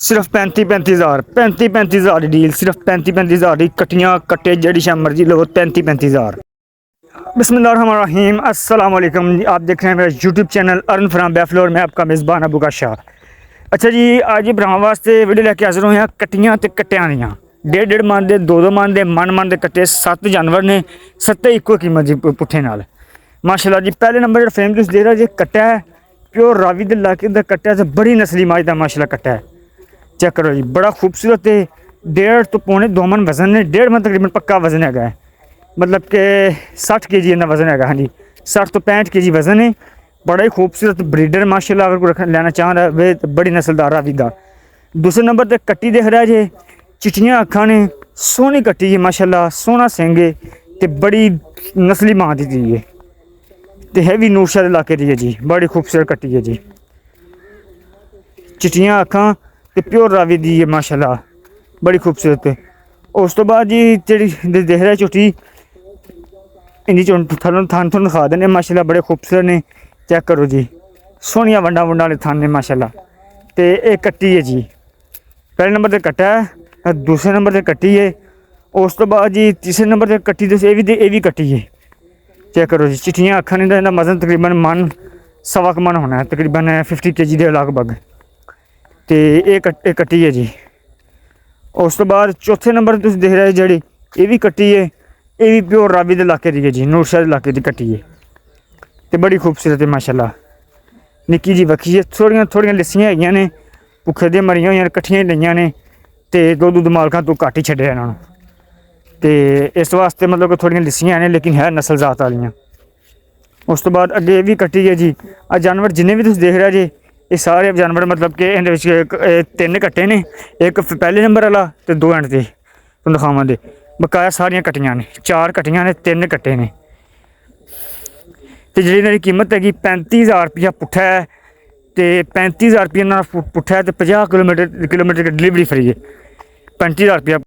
सिर्फ 35-35 हज़ार की डील, सिर्फ 35-35 हज़ार की कट्टियाँ कट्टे जड़ी शाम मर्जी लो 35-35 हज़ार। बिस्मिल्लाहिर्रहमानिर्रहीम, अस्सलाम वालेकुम। आप देख रहे हैं मेरा यूट्यूब चैनल अर्न फ्राम बैफलोर में, आपका मेज़बान अबू का शाह। अच्छा जी, आज ब्राह्मण वास्ते वीडियो लैके हाजिर होए हैं कट्टियाँ ते कट्टियां दियां। 1.5 मन के 2 मन के मन के कट्टे 7 जानवर ने, 7 इक्को कीमत जी पुट्ठे नाल माशाल्लाह जी। पहले नंबर जो फेम तुम देख रहे जी कट्टा है प्योर रावी के इलाके का कट्टा है, बड़ी नस्ली मज का माशाल्लाह कट्टा है। चेक करो जी, बड़ा खूबसूरत है। 1.5 तो पौने 2 मन वजन ने, 1.5 मन तकरीबन पक्का वजन है, मतलब कि 60 kg इन्ना वजन है। हाँ जी, 60 तो 65 kg वजन है। बड़ा ही खूबसूरत ब्रीडर माशाल्लाह, अगर कोई लेना चाह रहा है तो बड़ी नस्लदार रावी दा। दूसरे नंबर पर कट्टी देख रहा है, चिटियाँ अखां ने, सोहनी कट्टी है माशाल्लाह, सोहना सिंह है तो बड़ी नस्ली मां दी दी है तो हैवी नूरशाह इलाके की है जी। बड़ी खूबसूरत कट्टी है जी, चिटियाँ अखां तो प्योर रावी दी है माशाल्लाह, बड़ी खूबसूरत है। उस तो बाद जी जी देख रहा है झुटी इन्नी थलों थान थुन दिखा देने माशाल्लाह, बड़े खूबसूरत ने। चेक करो जी, सोहनिया वंडा वुंडा वाले थान ने माशाल्लाह। तो एक कट्टी है जी, पहले नंबर पर कट्टा है, दूसरे नंबर पर कट्टी है। उस तो बाद जी तीसरे नंबर पर कट्टी तो ये भी कट्टी है। चेक करो जी, चिट्ठियाँ अखां ने, इहदा वजन तकरीबन मन सवा क मन होना है, तकरीबन 50 kg के लगभग। तो ये कट्टी है जी। उस तो बाद चौथे नंबर तुम देख रहे जी, ये भी कट्टी है, ये भी प्योर रावी के इलाके की है जी, नूरशाह इलाके की कट्टी है तो बड़ी खूबसूरत है माशाल्लाह। निक्की जी बक्खी है, थोड़ियां लिस्सियां हैगियां ने, भुक्खे दियां मरियां हुई कट्ठियां लईयां ने तो दुद्ध मालकां तो घट ही छड्डिया इन्हां नूं। तो इस वास्ते मतलब कि थोड़ियां लिस्सियां ने, लेकिन है नस्ल जात वालियां। उस तो बाद अगे भी कट्टी है जी। आ जानवर जिन्हें भी तुम देख रहे जी, ये सारे जानवर मतलब कि इहदे 3 कट्टे ने, एक पहले नंबर वाला तो 2 एंड ते तुम दिखावां दे। बकाया सारियां कट्टियां ने, 4 कट्टियां ने, 3 कट्टे ने। तो जी इन्हां दी कीमत हैगी 35,000 रुपया पुट्ठा है, तो 35,000 रुपया पुट्ठा है, तो 50 किलोमीटर की डिलीवरी फ्री है। 35,000 रुपया